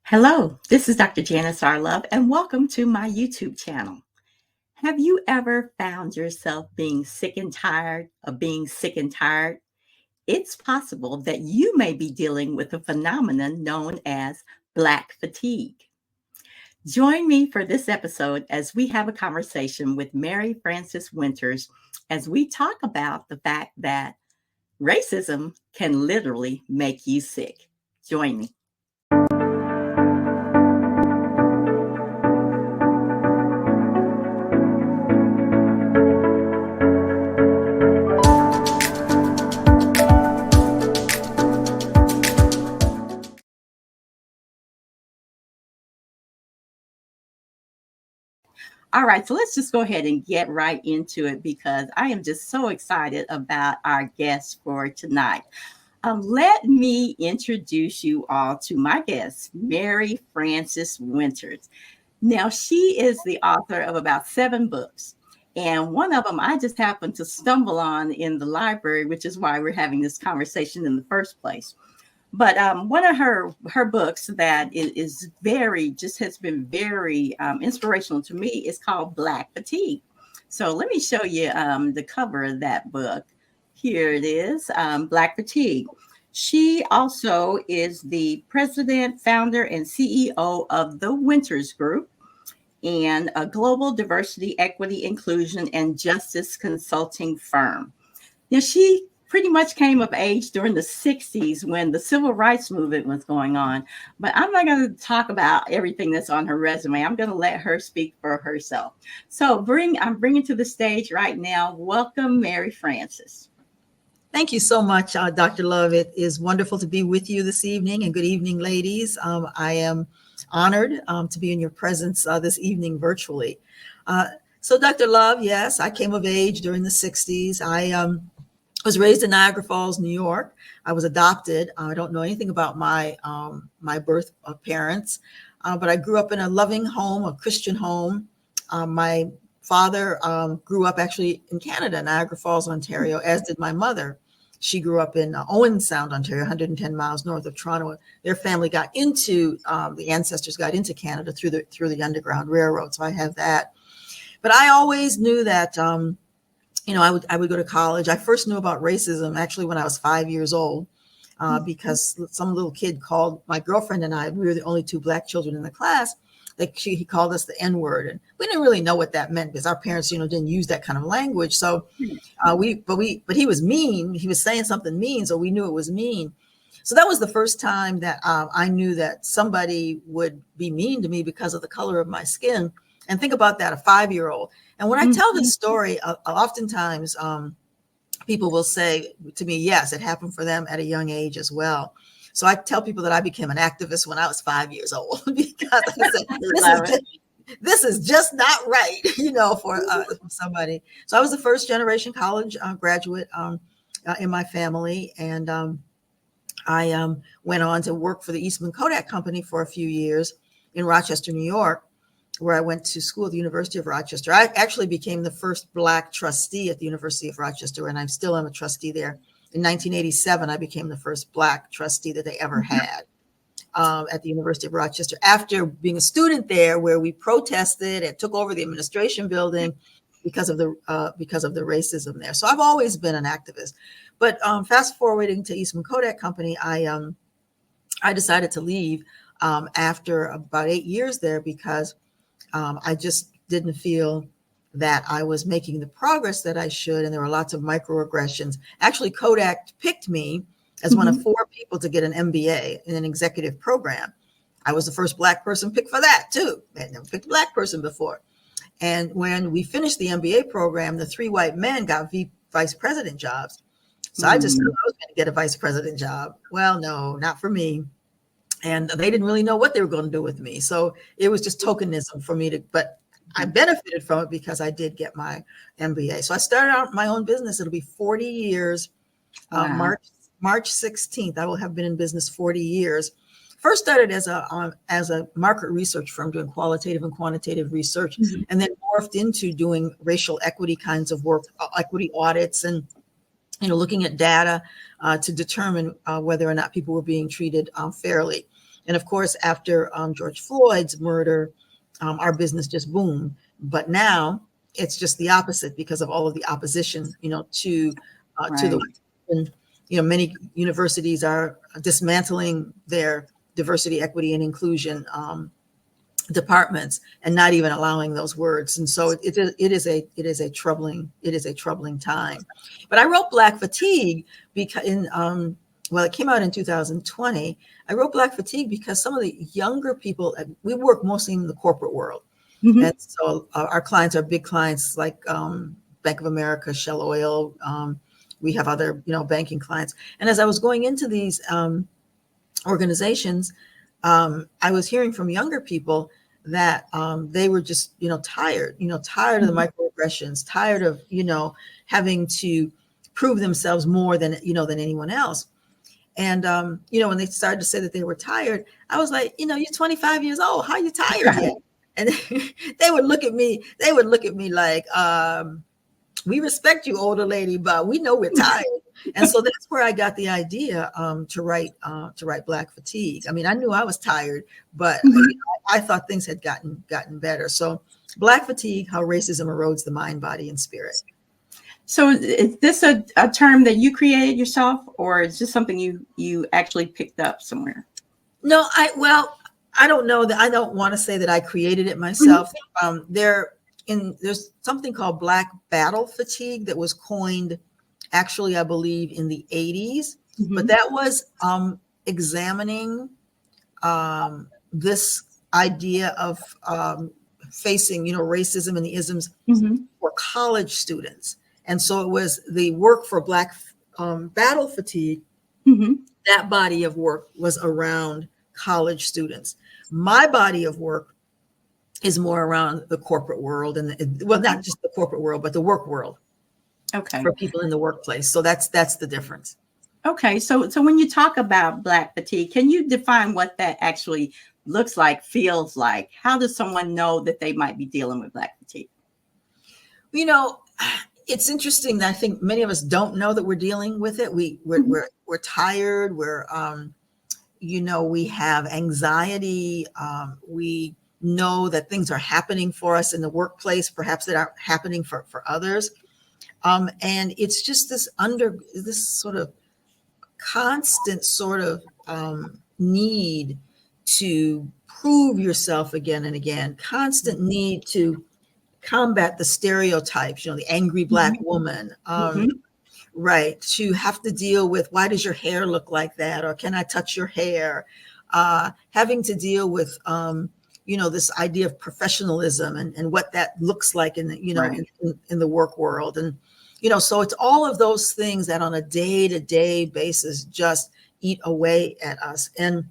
Hello, this is Dr. Janice, and welcome to my YouTube channel. Have you ever found yourself being sick and tired of being sick and tired? It's possible that you may be dealing with a phenomenon known as Black fatigue. Join me for this episode as we have a conversation with Mary Frances Winters as we talk about the fact that racism can literally make you sick. Join me. All right, so let's just go ahead and get right into it because I am just so excited about our guest for tonight. Let me introduce you all to my guest, Mary Frances Winters. Now, she is the author of about 7 books, and one of them I just happened to stumble on in the library, which is why we're having this conversation in the first place. But one of her books that is very just has been very inspirational to me is called Black Fatigue. So let me show you the cover of that book. Here it is, Black Fatigue. She also is the president, founder, and CEO of the Winters Group and a global diversity, equity, inclusion, and justice consulting firm. Now, she pretty much came of age during the 60s when the civil rights movement was going on. But I'm not going to talk about everything that's on her resume. I'm going to let her speak for herself. So I'm bringing to the stage right now, welcome Mary Frances. Thank you so much, Dr. Love. It is wonderful to be with you this evening, and good evening, ladies. I am honored to be in your presence this evening virtually. So Dr. Love, yes, I came of age during the 60s. I was raised in Niagara Falls, New York. I was adopted. I don't know anything about my birth parents, but I grew up in a loving home, a Christian home. My father grew up actually in Canada, Niagara Falls, Ontario, as did my mother. She grew up in Owen Sound, Ontario, 110 miles north of Toronto. Their family got into, the ancestors got into Canada through the Underground Railroad. So I have that. But I always knew that, I would go to college. I first knew about racism actually when I was 5 years old, because some little kid called my girlfriend and I. We were the only 2 Black children in the class. He called us the N-word, and we didn't really know what that meant because our parents, didn't use that kind of language. So but he was mean. He was saying something mean, so we knew it was mean. So that was the first time that I knew that somebody would be mean to me because of the color of my skin. And think about that, a 5-year-old. And when I tell this story, oftentimes people will say to me, yes, it happened for them at a young age as well. So I tell people that I became an activist when I was 5 years old because I said, this is just not right, for somebody. So I was the first generation college graduate in my family. And I went on to work for the Eastman Kodak Company for a few years in Rochester, New York, where I went to school at the University of Rochester. I actually became the first Black trustee at the University of Rochester, and I still am a trustee there. In 1987, I became the first Black trustee that they ever had at the University of Rochester, after being a student there, where we protested and took over the administration building because of the racism there. So I've always been an activist. But fast forwarding to Eastman Kodak Company, I decided to leave after about 8 years there because I just didn't feel that I was making the progress that I should. And there were lots of microaggressions. Actually, Kodak picked me as one of 4 people to get an MBA in an executive program. I was the first Black person picked for that too. I had never picked a Black person before. And when we finished the MBA program, the 3 white men got vice president jobs. So I just thought I was going to get a vice president job. Well, no, not for me. And they didn't really know what they were going to do with me. So it was just tokenism for me but I benefited from it because I did get my MBA. So I started out my own business. It'll be 40 years. Wow. March 16th, I will have been in business 40 years. First started as a market research firm doing qualitative and quantitative research, and then morphed into doing racial equity kinds of work, equity audits, and looking at data to determine whether or not people were being treated fairly. And of course, after George Floyd's murder, our business just boomed. But now it's just the opposite because of all of the opposition, to the, Right. and, many universities are dismantling their diversity, equity, and inclusion departments and not even allowing those words. And so it is a troubling time. But I wrote Black Fatigue because it came out in 2020. I wrote Black Fatigue because some of the younger people, we work mostly in the corporate world. Mhm. And so our clients are big clients like Bank of America, Shell Oil. We have other, banking clients. And as I was going into these organizations, I was hearing from younger people that they were just, tired of the microaggressions, tired of, having to prove themselves more than anyone else. And, when they started to say that they were tired, I was like, you're 25 years old. How are you tired yet? Right. And they would look at me like, we respect you, older lady, but we know we're tired. And so that's where I got the idea to write Black Fatigue. I mean, I knew I was tired, but Mhm. I thought things had gotten better. So Black Fatigue: How Racism Erodes the Mind, Body, and Spirit. So is this a term that you created yourself, or is this something you actually picked up somewhere? No, I don't know that. I don't want to say that I created it Mhm. myself. There's something called Black Battle Fatigue that was coined, actually, I believe, in the 80s, but Mhm. that was examining this idea of facing, racism and the isms Mhm. for college students. And so it was the work for Black Battle Fatigue. Mhm. That body of work was around college students. My body of work is more around the corporate world well, Okay. not just the corporate world, but the work world Okay. for people in the workplace. So that's the difference. Okay. So when you talk about Black fatigue, can you define what that actually looks like, feels like? How does someone know that they might be dealing with Black fatigue? You know, it's interesting that I think many of us don't know that we're dealing with it. Mhm. We're tired. We have anxiety. We know that things are happening for us in the workplace, perhaps that aren't happening for others. And it's just this sort of constant sort of need to prove yourself again and again, constant need to combat the stereotypes, the angry Black Mhm. woman, Mhm. right? To have to deal with, why does your hair look like that? Or can I touch your hair? Having to deal with, this idea of professionalism and what that looks like Right. in the work world. And, so it's all of those things that on a day-to-day basis just eat away at us. And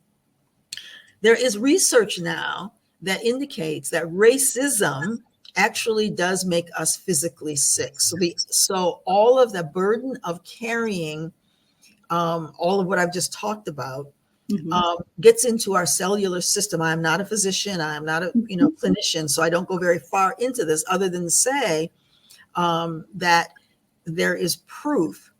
there is research now that indicates that racism actually does make us physically sick. So all of the burden of carrying all of what I've just talked about Mhm. gets into our cellular system. I'm not a physician. I'm not a Mhm. clinician, so I don't go very far into this, other than to say that there is proof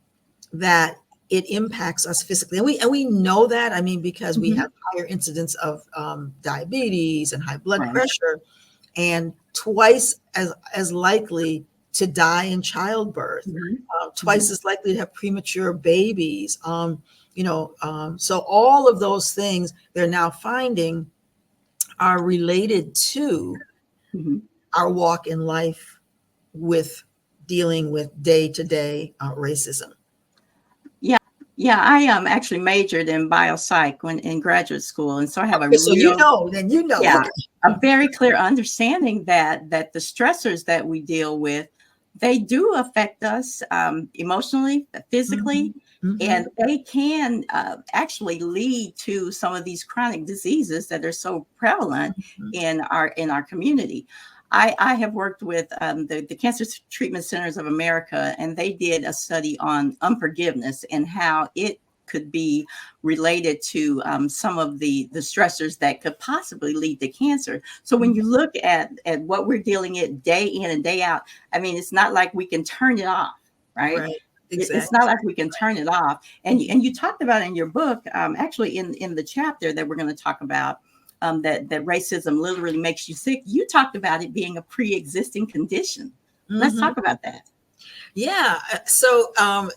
that it impacts us physically. And we know that, I mean, because we Mhm. have higher incidence of diabetes and high blood Right. pressure, and twice as likely to die in childbirth, Mhm. twice Mhm. as likely to have premature babies. So all of those things they're now finding are related to Mhm. our walk in life with dealing with day-to-day racism. Yeah, yeah. I actually majored in biopsych when in graduate school, and so I have a Okay, so real, then you know. yeah, Okay. a very clear understanding that the stressors that we deal with, they do affect us emotionally, physically, Mhm, mhm, and they can actually lead to some of these chronic diseases that are so prevalent mhm, in our community. I have worked with the Cancer Treatment Centers of America, and they did a study on unforgiveness and how it could be related to some of the stressors that could possibly lead to cancer. So when mhm. you look at what we're dealing with day in and day out, I mean, it's not like we can turn it off, right? Right. It's Exactly. not like we can turn it off. And you talked about in your book, actually in the chapter that we're going to talk about, that racism literally makes you sick. You talked about it being a pre-existing condition. Let's Mm-hmm. talk about that. Yeah. So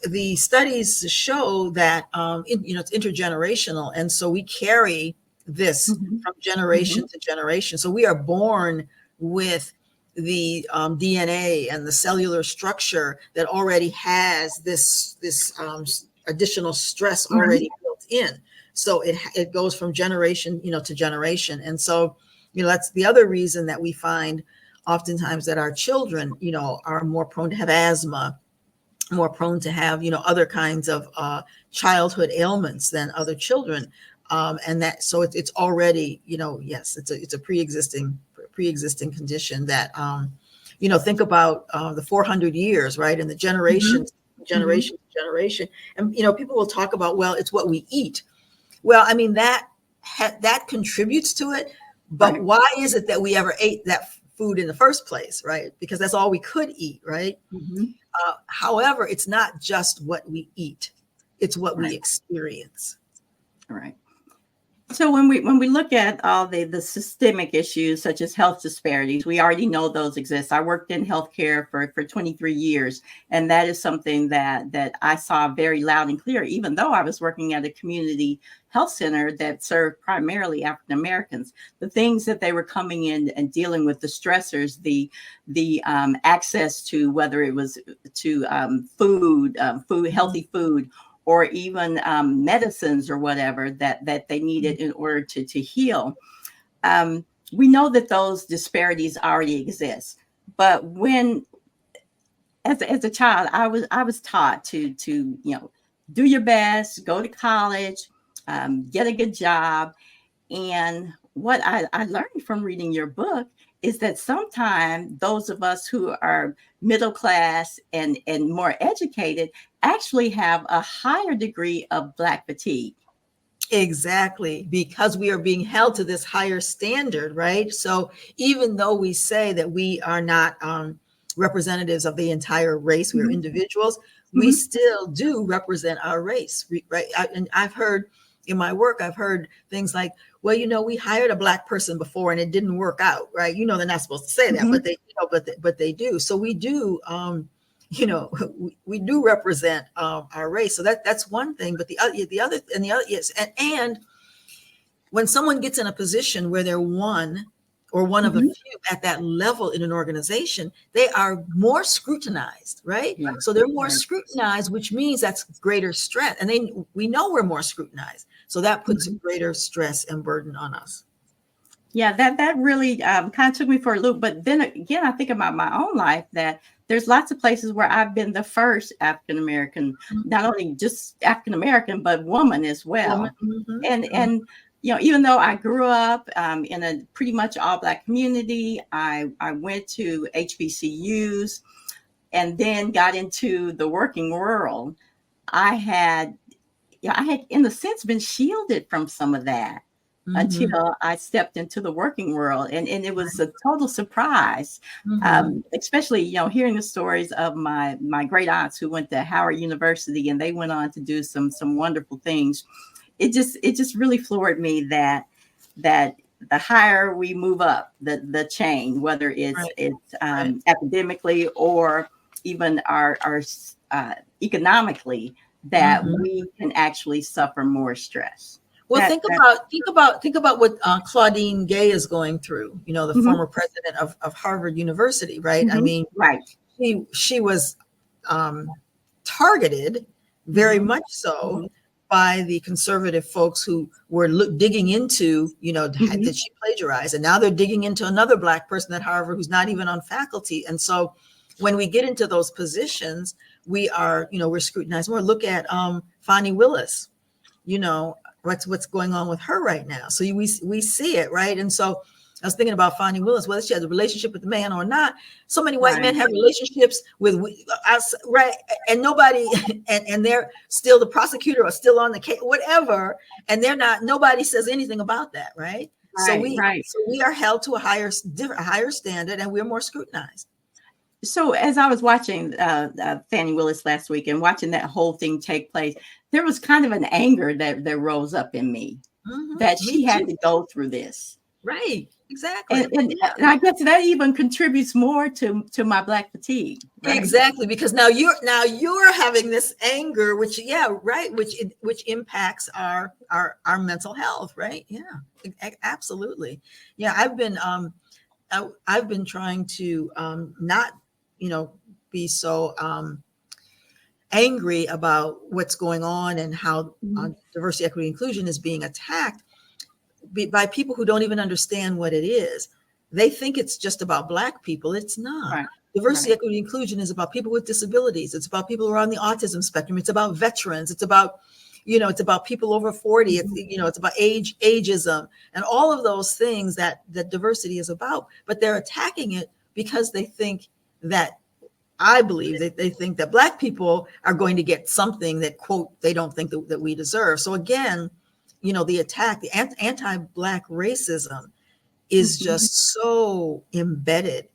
the studies show that it's intergenerational, and so we carry this Mm-hmm. from Mm-hmm. generation to generation. So we are born with the DNA and the cellular structure that already has this additional stress Mm-hmm. already built in. So it goes from generation to generation, and so that's the other reason that we find oftentimes that our children, are more prone to have asthma, more prone to have, other kinds of childhood ailments than other children. And that, so it's already, yes, it's a pre-existing condition that, think about the 400 years, right? And the Mm-hmm. generation to generation. And, people will talk about, well, it's what we eat. Well, I mean, that contributes to it, but Right. why is it that we ever ate that food in the first place, right? Because that's all we could eat, right? Mm-hmm. However, it's not just what we eat; it's what we Right. experience. Right. So when we look at all the systemic issues such as health disparities, we already know those exist. I worked in healthcare for 23 years, and that is something that I saw very loud and clear, even though I was working at a community health center that served primarily African Americans. The things that they were coming in and dealing with, the stressors, the access to, whether it was to food, healthy food, or even medicines or whatever that they needed in order to heal. Um, we know that those disparities already exist, but when as a child, I was taught to do your best, go to college, get a good job. And what I learned from reading your book is that sometimes those of us who are middle class and more educated actually have a higher degree of Black fatigue. Exactly, because we are being held to this higher standard, right? So even though we say that we are not representatives of the entire race, we are Mhm. individuals, we Mhm. still do represent our race, right? And I've heard in my work, I've heard things like, well, we hired a Black person before and it didn't work out, right? They're not supposed to say that, but Mhm. they do. So we do. We do represent our race, so that's one thing. But the other, yes, and when someone gets in a position where they're one or one of a Mhm. few at that level in an organization, they are more scrutinized, right? Right. So they're more Right. scrutinized, which means that's greater stress, and we know we're more scrutinized, so that puts Mhm. greater stress and burden on us. Yeah, that really kind of took me for a loop. But then again, I think about my own life that there's lots of places where I've been the first African American, not only just African American, but woman as Woman. well. Mhm, mhm. And even though I grew up in a pretty much all Black community, I went to HBCUs and then got into the working world. I had, I had, in a sense, been shielded from some of that Mhm. until I stepped into the working world. And it was a total surprise, Mhm. especially, hearing the stories of my great aunts who went to Howard University and they went on to do some wonderful things. It just really floored me that the higher we move up the chain, whether it's Right, it's right. academically or even our economically, that Mhm. we can actually suffer more stress. Well, That think that about what Claudine Gay is going through. The Mhm. former president of Harvard University, right? I Mhm. mean, Right. she was um, targeted very Mhm. much so Mhm. by the conservative folks who were digging into, Mhm. that she plagiarized, and now they're digging into another Black person at Harvard who's not even on faculty. And so, when we get into those positions, we're scrutinized more. Look at Fani Willis, what's going on with her right now. So we see it, right? And so I was thinking about Fani Willis, whether she has a relationship with the man or not. So many white men Right. have relationships with us, right? And nobody, and they're still the prosecutor or still on the case, whatever. And they're not. Nobody says anything about that, right? So Right. we Right. so we are held to a higher standard, and we're more scrutinized. So as I was watching Fannie Willis last week and watching that whole thing take place, there was kind of an anger that rose up in me that Me she had too. to go through this. Right. And, Exactly. and, Yeah. and I guess that even contributes more to my Black fatigue, right? Exactly, because now you're having this anger, which yeah, right, which impacts our mental health, right? Yeah, absolutely. Yeah, I've been trying to not, you know, be so angry about what's going on and how Mhm. diversity, equity, inclusion is being attacked by people who don't even understand what it is. They think it's just about Black people. It's not. Right, Diversity, right. equity, inclusion is about people with disabilities. It's about people who are on the autism spectrum. It's about veterans. It's about, it's about people over 40. It's, Mhm. it's about ageism, and all of those things that diversity is about. But they're attacking it because they think that, I believe that they think that Black people are going to get something that, quote, they don't think that we deserve. So again, the attack, the anti-Black racism is Mhm. just so embedded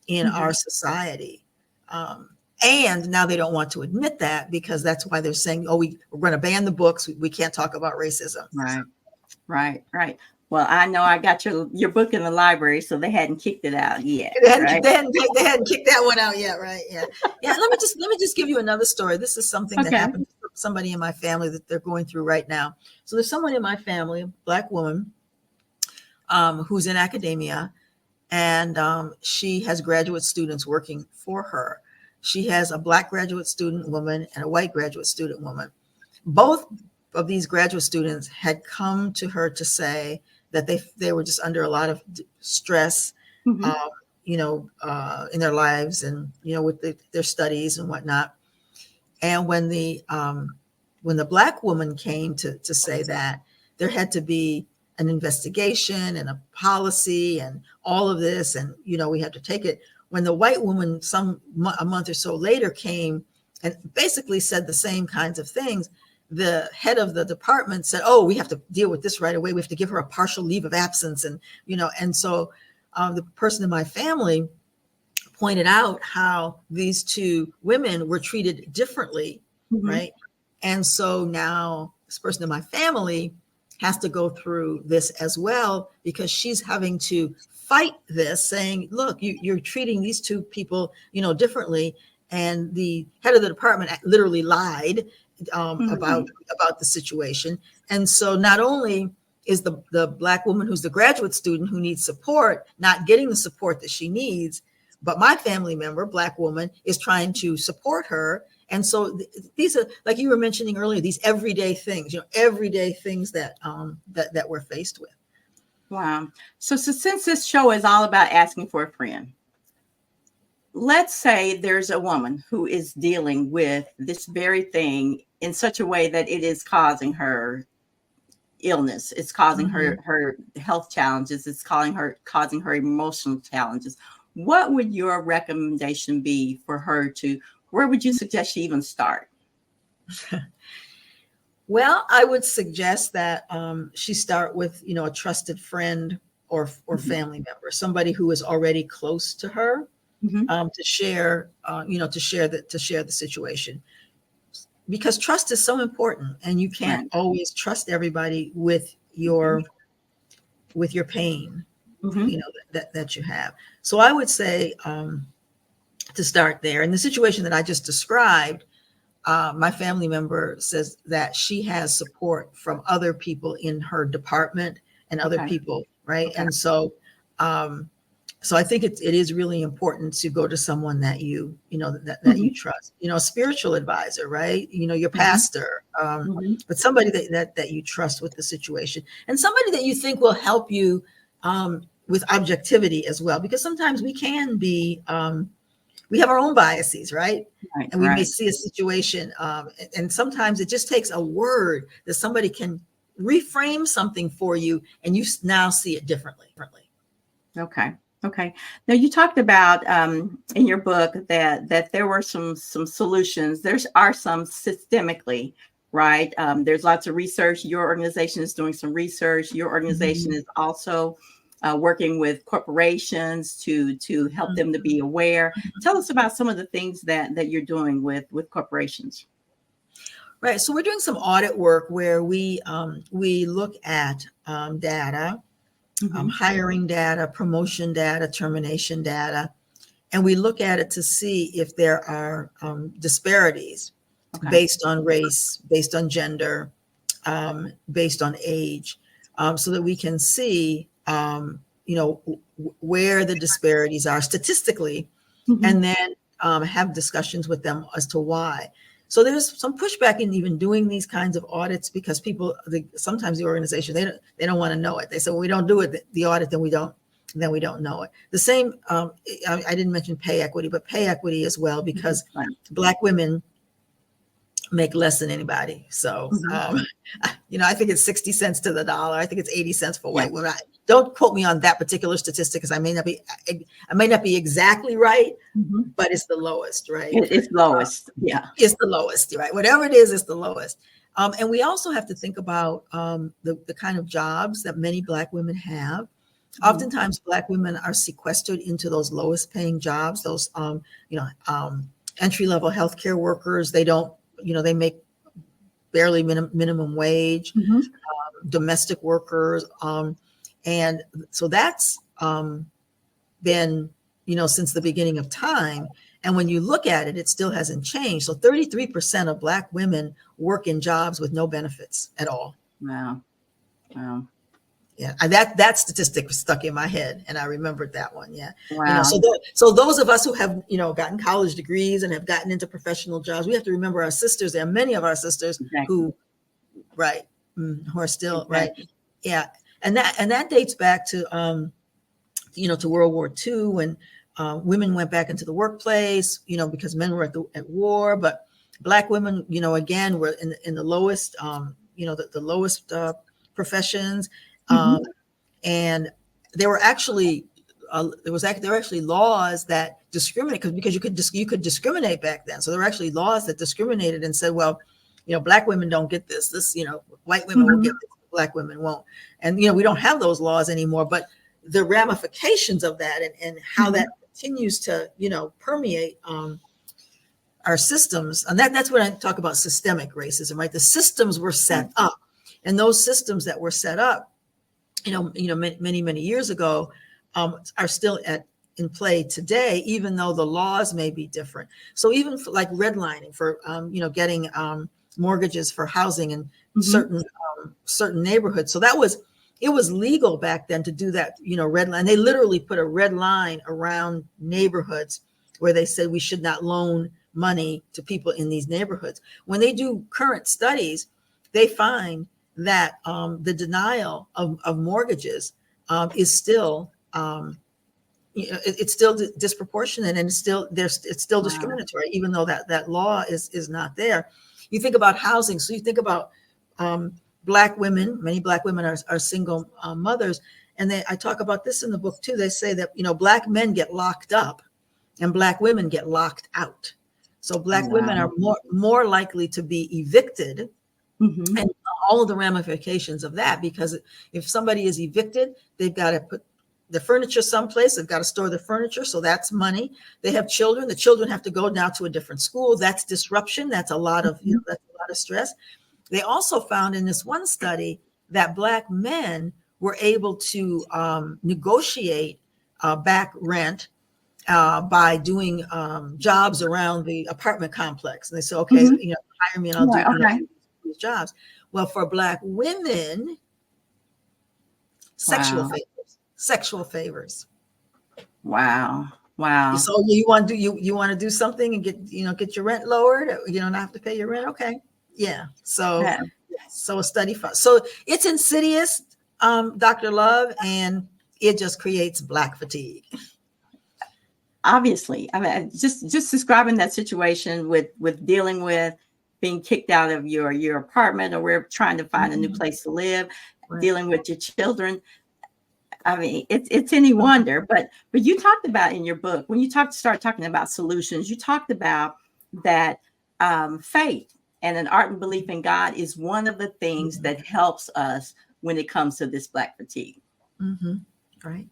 in our Mhm. society. Um, and now they don't want to admit that, because that's why they're saying, oh, we're going to ban the books. We can't talk about racism. Right, right, right. Well, I know I got your book in the library, so they hadn't kicked it out yet, They hadn't, right? they hadn't kicked that one out yet, right? Yeah, yeah. Let me just give you another story. This is something that Okay. happened to somebody in my family that they're going through right now. So there's someone in my family, a Black woman, who's in academia, and she has graduate students working for her. She has a Black graduate student woman and a white graduate student woman. Both of these graduate students had come to her to say that they were just under a lot of stress, Mhm. um, in their lives, and with their studies and whatnot. And when the Black woman came to say that there had to be an investigation and a policy and all of this, and we had to take it. When the white woman, a month or so later, came and basically said the same kinds of things, the head of the department said, "Oh, we have to deal with this right away. We have to give her a partial leave of absence." And so the person in my family pointed out how these two women were treated differently, Mhm. right? And so now this person in my family has to go through this as well, because she's having to fight this, saying, look, you're treating these two people, differently. And the head of the department literally lied Mhm. about the situation. And so not only is the Black woman who's the graduate student who needs support not getting the support that she needs, but my family member, Black woman, is trying to support her. And so these are, like you were mentioning earlier, these everyday things, everyday things that we're faced with. Wow. So since this show is all about asking for a friend, let's say there's a woman who is dealing with this very thing in such a way that it is causing her illness, it's causing Mhm. her health challenges, it's causing her emotional challenges. What would your recommendation be for her to, where would you suggest she even start? Well, I would suggest that she start with, a trusted friend or Mhm. family member, somebody who is already close to her, Mhm. to share the situation, because trust is so important, and you can't Right. always trust everybody Mhm. with your pain, Mhm. that you have. So I would say, to start there. In the situation that I just described, my family member says that she has support from other people in her department and other Okay. people, right? Okay. And um, so I think it is really important to go to someone that that you Mhm. trust, a spiritual advisor, right? Your Mhm. pastor, Mhm. but somebody that you trust with the situation, and somebody that you think will help you with objectivity as well, because sometimes we have our own biases, right? Right. And we may Right. see a situation, and sometimes it just takes a word that somebody can reframe something for you, and you now see it differently. Okay. Okay. Now you talked about in your book that there were some solutions. There's are some systemically, right? There's lots of research. Your organization is doing some research. Your organization Mhm. is also working with corporations to help them to be aware. Tell us about some of the things that you're doing with corporations. Right. So we're doing some audit work where we look at data, hiring data, promotion data, termination data, and we look at it to see if there are disparities based on race, based on gender, based on age, so that we can see, where the disparities are statistically, and then have discussions with them as to why. So there's some pushback in even doing these kinds of audits because people, sometimes the organization, they don't want to know it. They say, well, we don't do it, the audit, then we don't know it. The same, I didn't mention pay equity, but pay equity as well, because Black women make less than anybody. So, I think it's 60 cents to the dollar. I think it's 80 cents for white women. Don't quote me on that particular statistic because I may not be exactly right, but it's the lowest, right? It's lowest. It's the lowest, right? Whatever it is, it's the lowest. And we also have to think about the kind of jobs that many Black women have. Oftentimes, Black women are sequestered into those lowest paying jobs, those, entry-level healthcare workers. They don't, they make barely minimum wage, domestic workers. And so that's been, since the beginning of time. And when you look at it, it still hasn't changed. So 33% of Black women work in jobs with no benefits at all. Wow. Yeah, that statistic was stuck in my head, and I remembered that one. Yeah, wow. So those of us who have gotten college degrees and have gotten into professional jobs, we have to remember our sisters. There are many of our sisters who are still right. Yeah, and that dates back to to World War II, when women went back into the workplace, because men were at war, but Black women, again, were in the lowest, the lowest professions. And there were actually laws that discriminate because you could discriminate back then. So there were actually laws that discriminated and said, well, Black women don't get this. White women will get this, Black women won't. And we don't have those laws anymore. But the ramifications of that and how that continues to permeate our systems, and that's when I talk about systemic racism, right? The systems were set up, and those systems that were set up, many years ago, are still in play today, even though the laws may be different. So even for like redlining for, getting mortgages for housing in certain neighborhoods. So it was legal back then to do that, red line. They literally put a red line around neighborhoods where they said we should not loan money to people in these neighborhoods. When they do current studies, they find that the denial of mortgages is still it's still disproportionate, and it's still discriminatory, even though that law is not there. You think about housing, so you think about Black women. Many Black women are single mothers, and I talk about this in the book too. They say that Black men get locked up, and Black women get locked out. So Black women are more likely to be evicted. And all of the ramifications of that, because if somebody is evicted, they've got to put the furniture someplace, they've got to store the furniture, so that's money. They have children, the children have to go now to a different school. That's disruption. That's a lot of stress. They also found in this one study that Black men were able to negotiate back rent by doing jobs around the apartment complex. And they say, okay, hire me and I'll do these jobs. Well, for Black women, sexual favors. Wow. So you want to do something and get your rent lowered, not have to pay your rent. Okay. Yeah. So a study. So it's insidious, Dr. Love, and it just creates Black fatigue. Obviously, I mean, just describing that situation with dealing with being kicked out of your apartment, or we're trying to find a new place to live, dealing with your children. I mean, it's any wonder. But you talked about in your book, when you start talking about solutions, you talked about that faith and an ardent belief in God is one of the things that helps us when it comes to this Black fatigue. Right.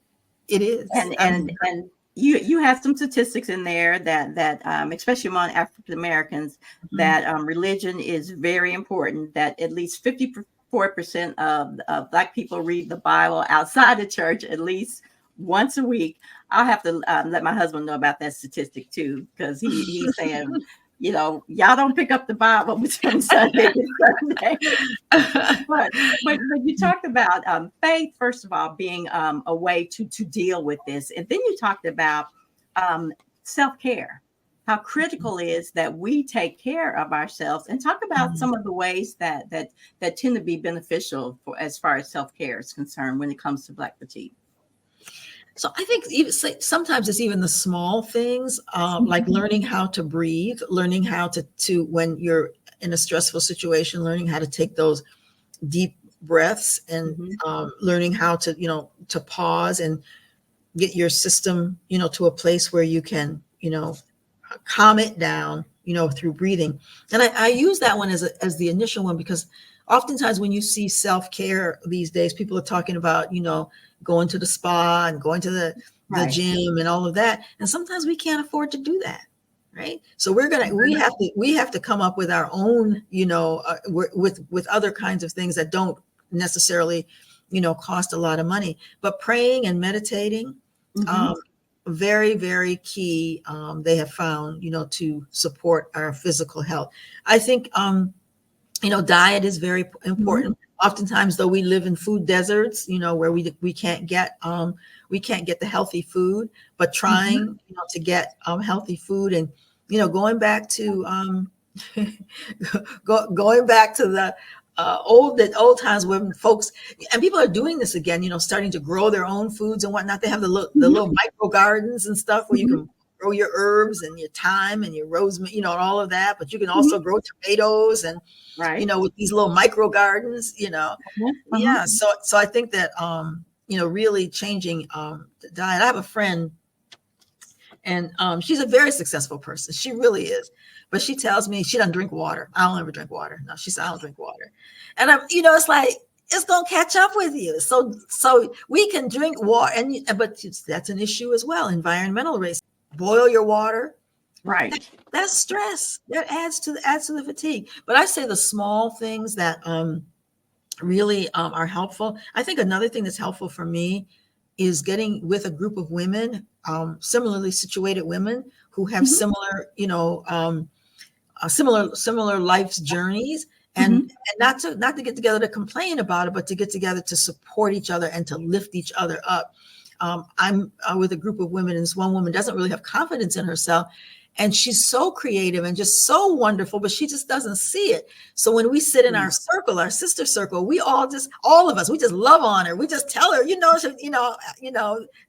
It is. and I mean, and you have some statistics in there that especially among African Americans, mhm, that religion is very important. That at least 54% of Black people read the Bible outside the church at least once a week. I'll have to let my husband know about that statistic too, because he's saying, y'all don't pick up the Bible between Sunday to Sunday. But you talked about faith, first of all, being a way to deal with this, and then you talked about self care, how critical it is that we take care of ourselves, and talk about mhm. some of the ways that tend to be beneficial for as far as self care is concerned when it comes to Black fatigue. So I think sometimes it's even the small things, like learning how to breathe, learning how to when you're in a stressful situation, learning how to take those deep breaths, and Mhm. learning how to to pause and get your system to a place where you can calm it down through breathing. And I use that one as the initial one, because oftentimes when you see self-care these days, people are talking about going to the spa and going to the Right. gym and all of that, and sometimes we can't afford to do that, right? So we have to come up with our own with other kinds of things that don't necessarily cost a lot of money. But praying and meditating, Hmm. um, very, very key. They have found, to support our physical health. I think, diet is very Hmm. important. Oftentimes, though, we live in food deserts, where we can't get the healthy food, but trying, Hmm. to get healthy food, and going back to going back to the old times when folks and people are doing this again, starting to grow their own foods and whatnot. They have the Hmm. little micro gardens and stuff where you Hmm. can grow your herbs and your thyme and your rosemary, and all of that. But you can Hmm. also grow tomatoes and Right. with these little micro gardens, Uh-huh. yeah. So I think that really changing the diet. I have a friend, and she's a very successful person. She really is. But she tells me she doesn't drink water. I don't ever drink water. No, she said I don't drink water. And it's like it's gonna catch up with you. So we can drink water, but that's an issue as well. Environmental race. Boil your water. Right. That's stress. That adds to the fatigue. But I say the small things that really are helpful. I think another thing that's helpful for me is getting with a group of women, similarly situated women who have Hmm. similar, similar life's journeys, and Hmm. not to get together to complain about it, but to get together to support each other and to lift each other up. I'm with a group of women, and this one woman doesn't really have confidence in herself, and she's so creative and just so wonderful, but she just doesn't see it. So when we sit in our circle, our sister circle, all of us, we just love on her. We just tell her,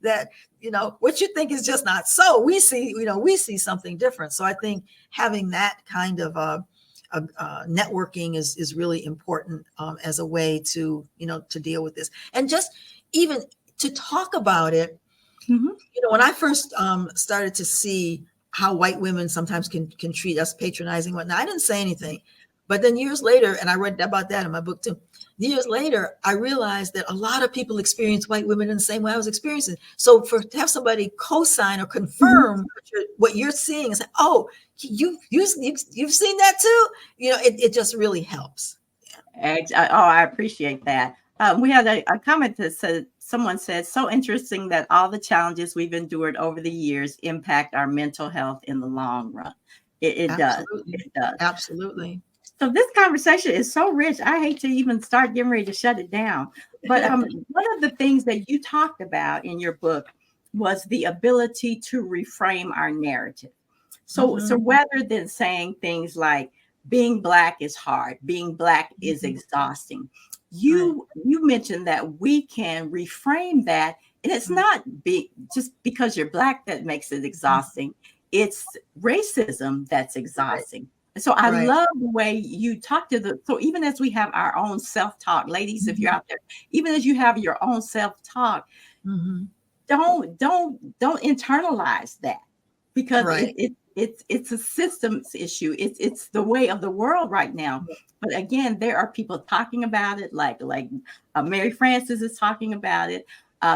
that what you think is just not so. We see something different. So I think having that kind of networking is really important, as a way to to deal with this, and just even to talk about it. Hmm. When I first started to see how white women sometimes can treat us patronizing, whatnot, I didn't say anything. But then years later, and I read about that in my book too. Years later, I realized that a lot of people experience white women in the same way I was experiencing. So to have somebody co-sign or Hmm. confirm what you're seeing and say, "Oh, you've seen that too," it just really helps. I appreciate that. We had a comment that said, someone said, so interesting that all the challenges we've endured over the years impact our mental health in the long run. It does. Absolutely, It does. absolutely. So this conversation is so rich. I hate to even start getting ready to shut it down. But one of the things that you talked about in your book was the ability to reframe our narrative. So Mhm, rather than saying things like being Black is hard, being Black is mhm. exhausting, Right. you mentioned that we can reframe that, and it's Mhm, not just because you're Black that makes it mhm. exhausting. It's racism that's Right, exhausting. So I right. love the way you talk to so even as we have our own self-talk, ladies, if you're Mhm, out there, even as you have your own self-talk, mhm. don't internalize that, because Right. it's a systems issue. It's the way of the world right now. But again, there are people talking about it, like Mary Frances is talking about it.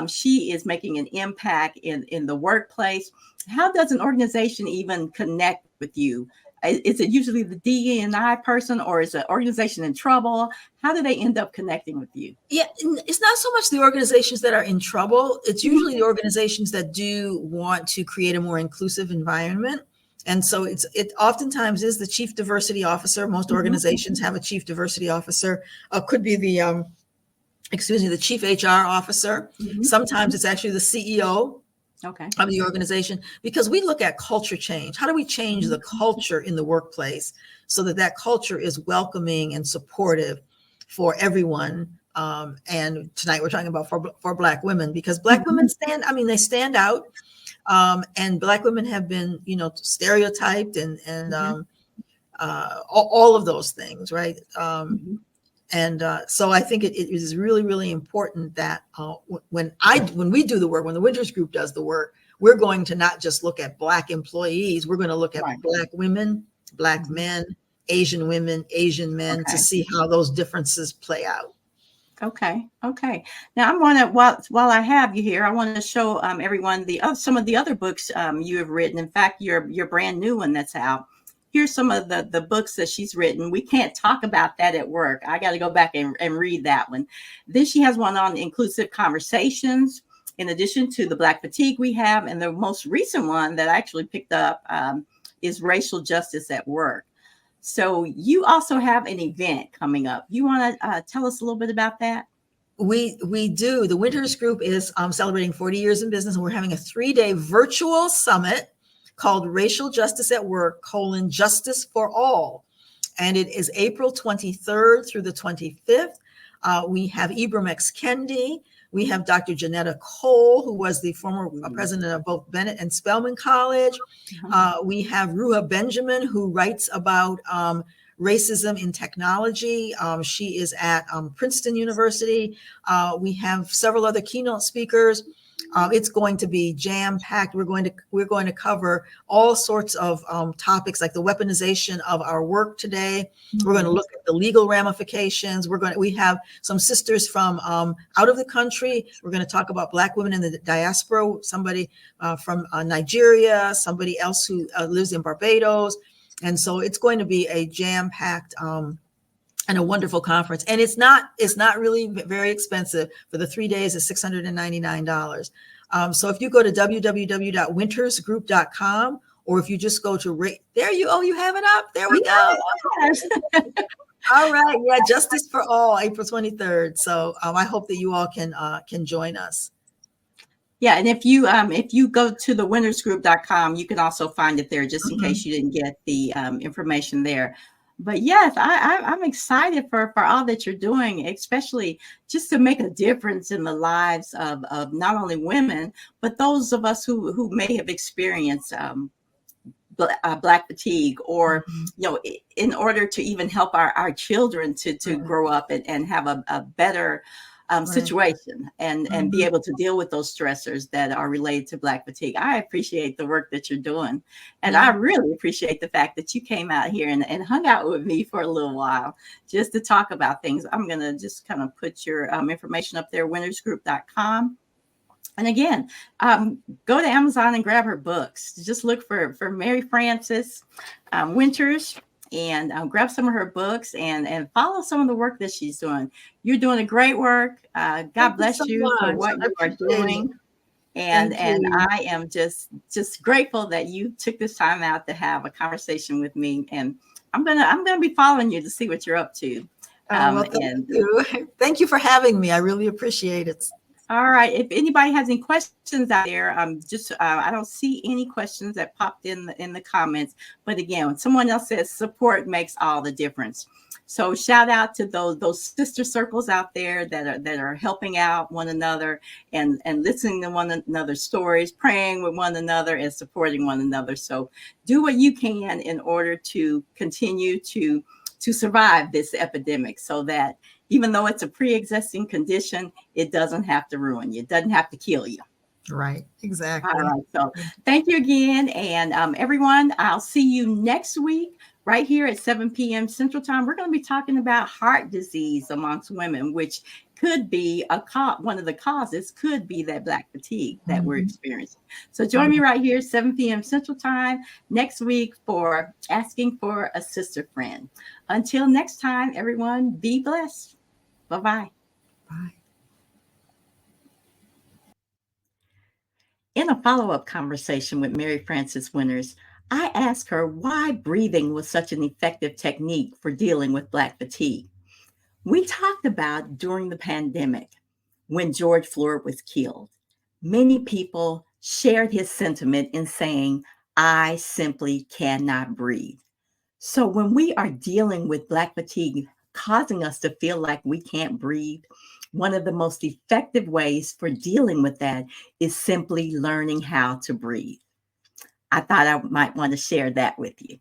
She is making an impact in the workplace. How does an organization even connect with you? Is it usually the DE&I person, or is the organization in trouble? How do they end up connecting with you? Yeah, it's not so much the organizations that are in trouble. It's usually the organizations that do want to create a more inclusive environment. And so it oftentimes is the chief diversity officer. Most organizations have a chief diversity officer. Could be the chief HR officer. Sometimes it's actually the CEO of the organization, because we look at culture change. How do we change the culture in the workplace so that that culture is welcoming and supportive for everyone? And tonight we're talking about for Black women, because Black women they stand out. And Black women have been, stereotyped and all of those things, right? And so I think it is really, really important that when we do the work, when the Winters Group does the work, we're going to not just look at Black employees. We're going to look at Black women, Black men, Asian women, Asian men, to see how those differences play out. Okay. Now I'm going to, while I have you here, I want to show everyone some of the other books you have written. In fact, your brand new one that's out. Here's some of the books that she's written. We can't talk about that at work. I got to go back and read that one. Then she has one on inclusive conversations, in addition to the Black fatigue we have. And the most recent one that I actually picked up is racial justice at work. So you also have an event coming up. You want to tell us a little bit about that? We do. The Winters Group is celebrating 40 years in business, and we're having a 3-day virtual summit called Racial Justice at Work, Justice for All. And it is April 23rd through the 25th. We have Ibram X. Kendi. We have Dr. Janetta Cole, who was the former president of both Bennett and Spelman College. We have Ruha Benjamin, who writes about racism in technology. She is at Princeton University. We have several other keynote speakers. It's going to be jam-packed. We're going to cover all sorts of topics, like the weaponization of our work today. We're going to look at the legal ramifications. We have some sisters from out of the country. We're going to talk about Black women in the diaspora, somebody from Nigeria, somebody else who lives in Barbados. And so it's going to be a jam-packed and a wonderful conference. And it's not really very expensive. For the 3 days, it's $699. So if you go to www.wintersgroup.com, or if you just go to you have it up. There we go. All right. Yeah. Justice for All, April 23rd. So I hope that you all can join us. Yeah, and if you go to the wintersgroup.com, you can also find it there, just in case you didn't get the information there. But yes, I'm excited for all that you're doing, especially just to make a difference in the lives of not only women, but those of us who may have experienced Black fatigue, or in order to even help our children to grow up and have a better situation and be able to deal with those stressors that are related to Black fatigue. I appreciate the work that you're doing. And I really appreciate the fact that you came out here and hung out with me for a little while just to talk about things. I'm going to just kind of put your information up there, wintersgroup.com. And again, go to Amazon and grab her books. Just look for Mary Frances Winters, and grab some of her books and follow some of the work that she's doing. You're doing a great work. God bless you for what you are doing. And I am just grateful that you took this time out to have a conversation with me. And I'm gonna be following you to see what you're up to. Thank you. Thank you for having me. I really appreciate it. All right. If anybody has any questions out there, I don't see any questions that popped in the comments. But again, when someone else says support makes all the difference. So shout out to those sister circles out there that are helping out one another and listening to one another's stories, praying with one another, and supporting one another. So do what you can in order to continue to survive this epidemic, so that even though it's a pre-existing condition, it doesn't have to ruin you. It doesn't have to kill you. Right. Exactly. All right. So thank you again. And everyone, I'll see you next week right here at 7 p.m. Central Time. We're going to be talking about heart disease amongst women, which could be one of the causes could be that Black fatigue that we're Mhm. experiencing. So join me right here, 7 p.m. Central Time next week for Asking for a Sister Friend. Until next time, everyone, be blessed. Bye-bye. Bye. In a follow-up conversation with Mary Frances Winters, I asked her why breathing was such an effective technique for dealing with Black fatigue. We talked about during the pandemic when George Floyd was killed. Many people shared his sentiment in saying, I simply cannot breathe. So when we are dealing with Black fatigue causing us to feel like we can't breathe, one of the most effective ways for dealing with that is simply learning how to breathe. I thought I might want to share that with you.